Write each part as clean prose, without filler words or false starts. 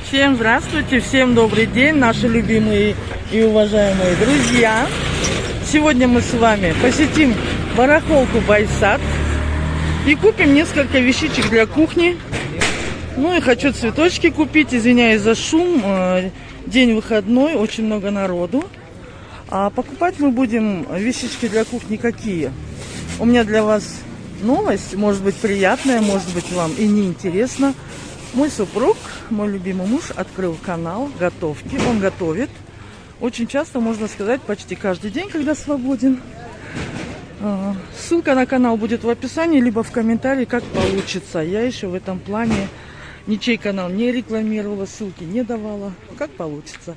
Всем здравствуйте, всем добрый день, наши любимые и уважаемые друзья. Сегодня мы с вами посетим барахолку Байсад и купим несколько вещичек для кухни. Ну и хочу цветочки купить, извиняюсь за шум, день выходной, очень много народу. А покупать мы будем вещички для кухни какие? У меня для вас новость, может быть приятная, может быть вам и неинтересно. Мой супруг, мой любимый муж, открыл канал готовки. Он готовит. Очень часто, можно сказать, почти каждый день, когда свободен. Ссылка на канал будет в описании, либо в комментарии, как получится. Я еще в этом плане ничей канал не рекламировала, ссылки не давала. Как получится.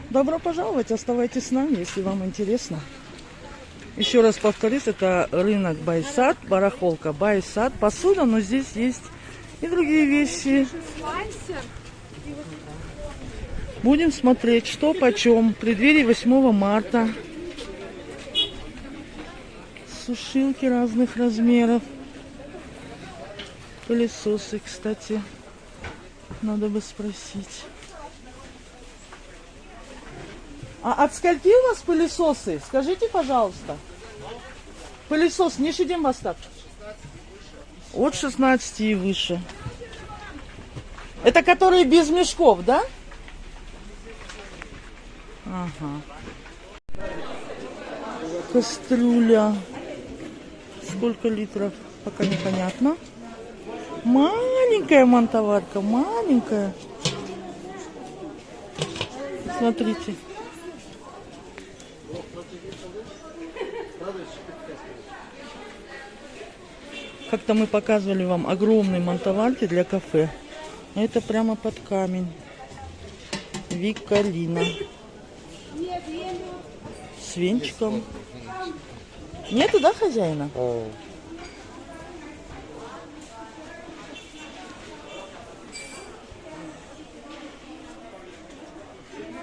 Добро пожаловать, оставайтесь с нами, если вам интересно. Еще раз повторюсь, это рынок Байсад, барахолка Байсад. Посуда, но здесь есть и другие вещи. Будем смотреть, что почем. В преддверии 8 марта. Сушилки разных размеров. Пылесосы, кстати. Надо бы спросить. А от скольки у вас пылесосы? Скажите, пожалуйста. Пылесос не шидем бастат. От 16 и выше. Это которые без мешков, да? Ага. Кастрюля. Сколько литров? Пока непонятно. Маленькая мантоварка, маленькая. Смотрите. Как-то мы показывали вам огромные мантоварки для кафе. Это прямо под камень. Викалина. С венчиком. Нету, да, хозяина?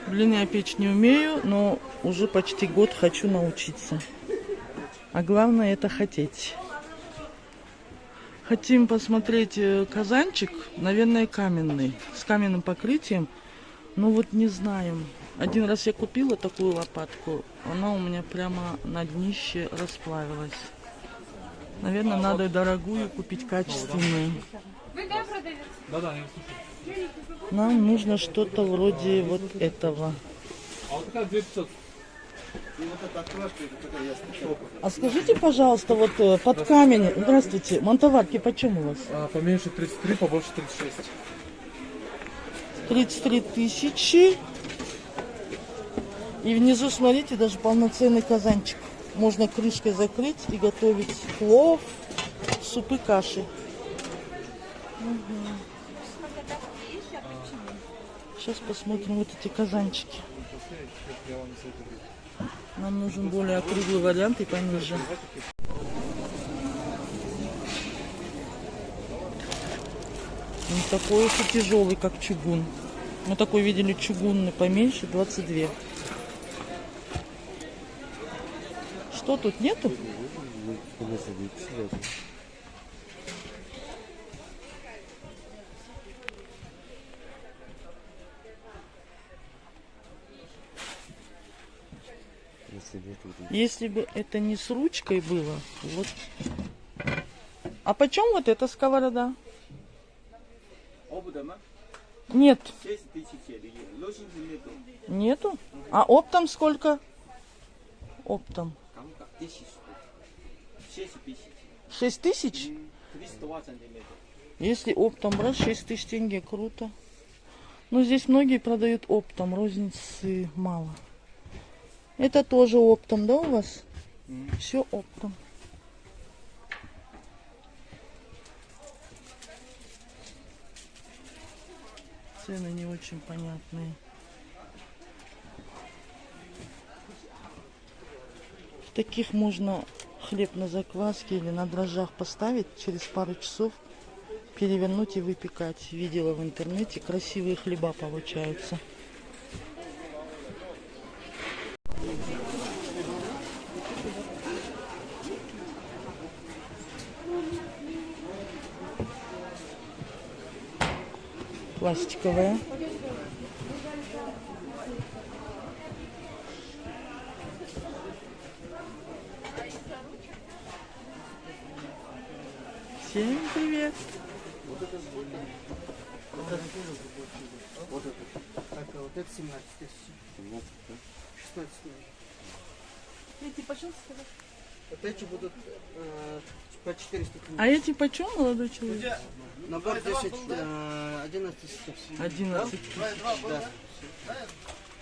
Блины я печь не умею, но уже почти год хочу научиться. А главное это хотеть. Хотим посмотреть казанчик, наверное, каменный, с каменным покрытием. Ну вот не знаем. Один раз я купила такую лопатку, она у меня прямо на днище расплавилась. Наверное, надо дорогую купить, качественную. Вы да, продавец? Да, я слушаю. Нам нужно что-то вроде вот этого. А вот такая 2500. А скажите, пожалуйста, вот под камень, здравствуйте, мантоварки почем у вас? Поменьше 33, побольше 36. 33 тысячи. И внизу, смотрите, даже полноценный казанчик. Можно крышкой закрыть и готовить плов, супы, каши. Угу. Сейчас посмотрим вот эти казанчики. Нам нужен более округлый вариант и пониже. Он такой уж и тяжелый, как чугун. Мы такой видели чугунный, поменьше, 22. Что тут нету? Если бы это не с ручкой было, вот. А почем вот эта сковорода? Нет. Нету? А оптом сколько? Оптом. 6 тысяч? Если оптом брать, 6 тысяч тенге, круто. Но здесь многие продают оптом, розницы мало. Это тоже оптом, да, у вас? Все оптом. Цены не очень понятные. Таких можно хлеб на закваске или на дрожжах поставить, через пару часов перевернуть и выпекать. Видела в интернете, красивые хлеба получаются. пластиковая. Всем привет! Вот это 17 тысяч. 16 тысяч. Эти почем сказать? Вот эти будут по 400 тысяч. А эти почем, молодой человек? Набор 10, 11 тысяч. 11 тысяч. Да.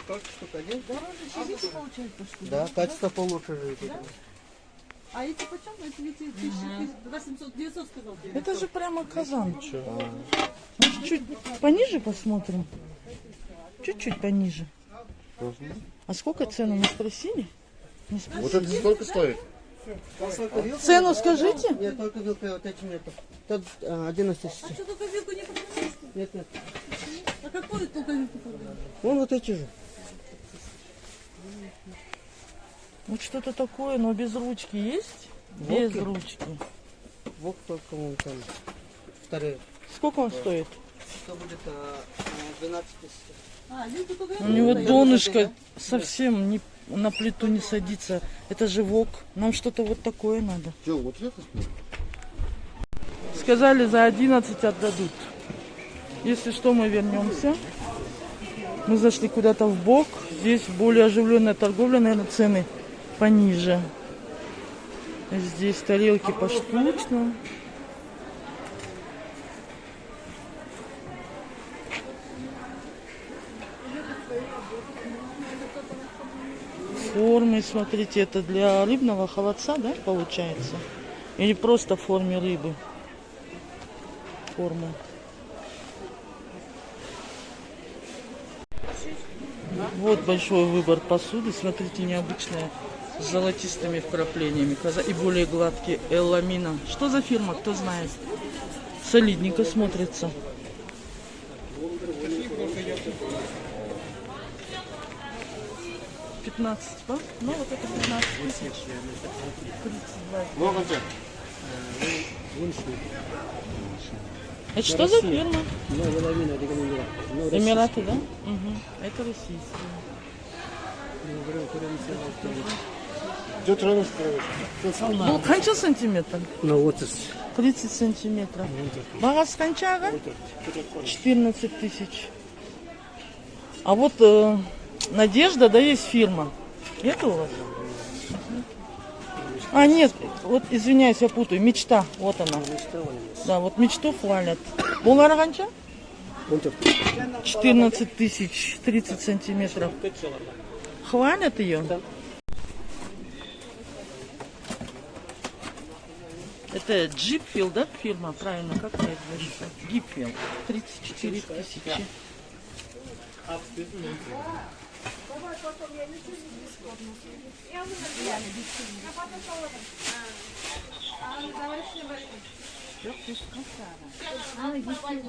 Сколько штук? Один? Дороже получается, что ли? Да, качество получше же. А эти почем? Эти 1800, 900 сказал. Это же прямо казан. Может, чуть пониже посмотрим? Чуть-чуть пониже. А сколько цену мы спросили? Не спросили. Вот это сколько стоит? Цену скажите? Нет, только вилка вот этим нету. Тут 11 тысяч. А что только вилку не продали? Нет, нет. А какую только вилку продали? Вон вот эти же. Вот что-то такое, но без ручки есть? Без Водки? ручки. Вот только вон там. Вторые. Сколько он стоит? Что будет 12 тысяч. А, вилку только У него да, донышко да. совсем не, на плиту не садится. Это же вок. Нам что-то вот такое надо. Что, вот это? Сказали, за 11 отдадут. Если что, мы вернемся. Мы зашли куда-то в бок. Здесь более оживленная торговля, наверное, цены пониже. Здесь тарелки поштучно. Формы, смотрите, это для рыбного холодца, да, получается? Или просто в форме рыбы? Формы. Вот большой выбор посуды. Смотрите, необычная, с золотистыми вкраплениями. И более гладкие. Элламина. Что за фирма, кто знает? Солидненько смотрится. $15, да? Ну, вот это 15 тысяч. 32. Это что за фирма? Эмираты, да? Угу. Это российские. Идет рано Ну, қанша сантиметр? Ну, 30. 30 сантиметров. Бағасы қанша аға? 14 тысяч. А вот Надежда, да, есть фирма. Это у вас? А, нет, вот, извиняюсь, я путаю. Мечта, вот она. Да, вот мечту хвалят. Болары қанша? 14 тысяч, 30 сантиметров. Хвалят ее? Это Джипфил, да, фирма? Правильно, как я это говорю? Джипфил. 34 тысячи.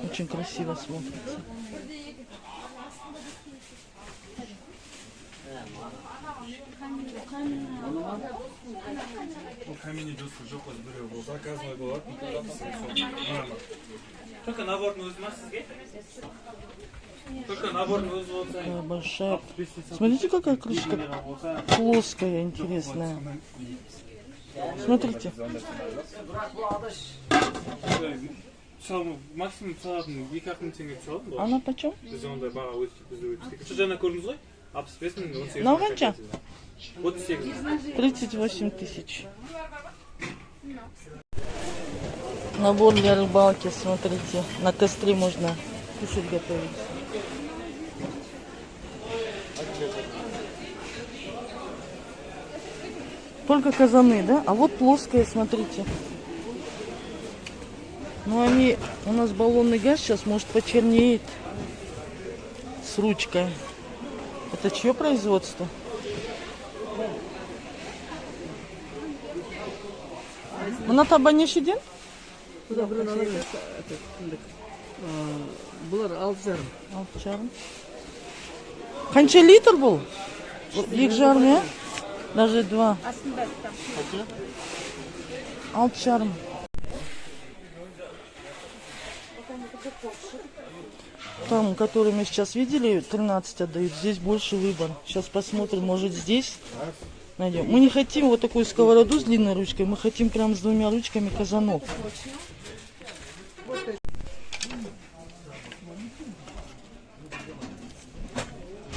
Очень красиво смотрится. Только наборный өзі ма сізге? Только наборный өзі болса. Такая большая. Смотрите, какая крышка плоская, интересная. Смотрите. Мысалы, максимум салатын 2-ақ мың теңге салатын болады. Она почем? Біз ондай баға өтіп. Что жаңа көрдіңіз ғой? 65 мың, 18 мың. Мынау қанша? 38. 38 тысяч. Набор для рыбалки, смотрите. На костре можно кушать готовить. Только казаны, да? А вот плоская, смотрите. Ну, они... У нас баллонный газ сейчас, может, почернеет с ручкой. Это чье производство? Мына таба нешеден? Бұлар 6,5. 6,5. Қанша литр бұл? 2,5, иә? Даже 2. 6,5. там, который мы сейчас видели, 13 отдают. Здесь больше выбор. Сейчас посмотрим, может здесь найдем. Мы не хотим вот такую сковороду с длинной ручкой, мы хотим прям с двумя ручками казанок.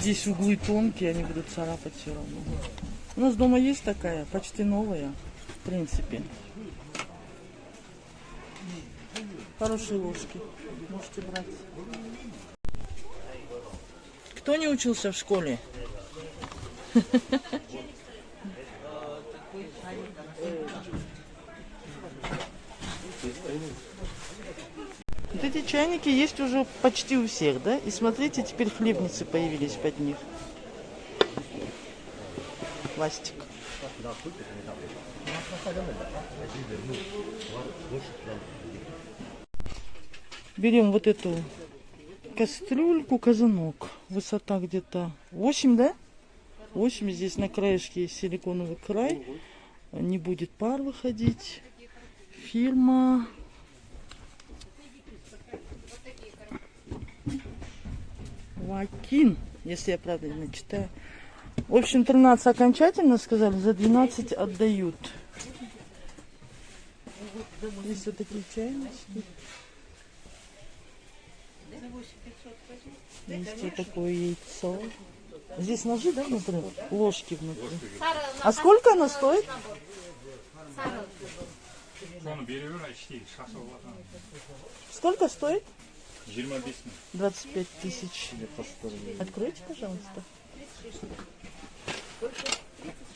Здесь углы тонкие, они будут царапать все равно. У нас дома есть такая, почти новая, в принципе. Хорошие ложки, можете брать. Кто не учился в школе? Вот эти чайники есть уже почти у всех, да? И смотрите, теперь хлебницы появились под них. Пластик. Берем вот эту кастрюльку, казанок. Высота где-то 8, да? 8. Здесь на краешке есть силиконовый край. Не будет пар выходить. Фирма Вакин, если я правильно читаю. В общем, 13 окончательно сказали, за 12 отдают. Есть вот такие чайнички. Есть вот такое яйцо. Здесь ножи, да, внутри? Ложки внутри. А сколько оно стоит? Сколько стоит? 25 тысяч. Откройте, пожалуйста.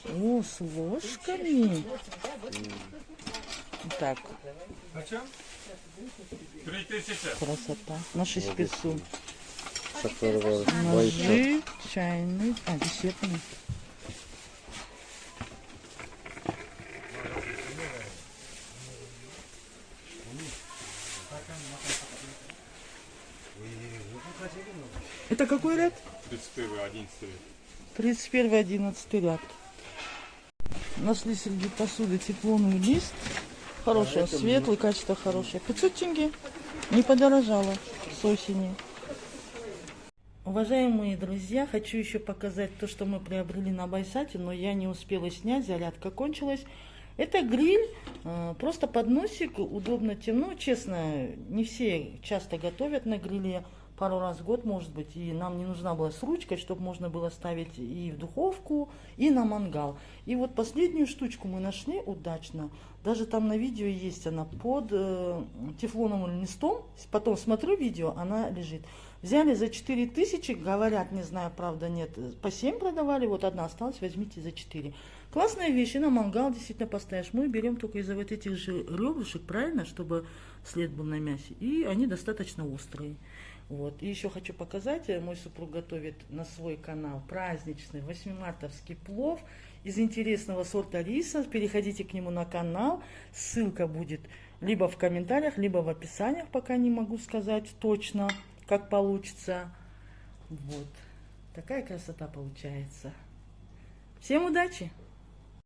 О, с ложками. Так. Красота. На 6 песо. Ножи, чайные. А, десертные. Это какой ряд? 31-11 ряд. Нашли среди посуды тефлоновый лист. Хороший, светлый, качество хорошее. 500 тенге. Не подорожало с осени. Уважаемые друзья, хочу еще показать то, что мы приобрели на Байсате, но я не успела снять, зарядка кончилась. Это гриль, просто подносик, удобно темно. Честно, не все часто готовят на гриле, пару раз в год, может быть, и нам не нужна была с ручкой, чтобы можно было ставить и в духовку, и на мангал. И вот последнюю штучку мы нашли удачно. Даже там на видео есть она под тефлоновым листом. Потом смотрю видео, она лежит. Взяли за 4000, говорят, не знаю, правда, нет, по 7 продавали, вот одна осталась, возьмите за 4. Классная вещь, и на мангал действительно поставишь. Мы берем только из-за вот этих же ребрышек, правильно, чтобы след был на мясе. И они достаточно острые. Вот. И еще хочу показать, мой супруг готовит на свой канал праздничный 8-мартовский плов из интересного сорта риса. Переходите к нему на канал, ссылка будет либо в комментариях, либо в описаниях, пока не могу сказать точно, как получится. Вот. Такая красота получается. Всем удачи!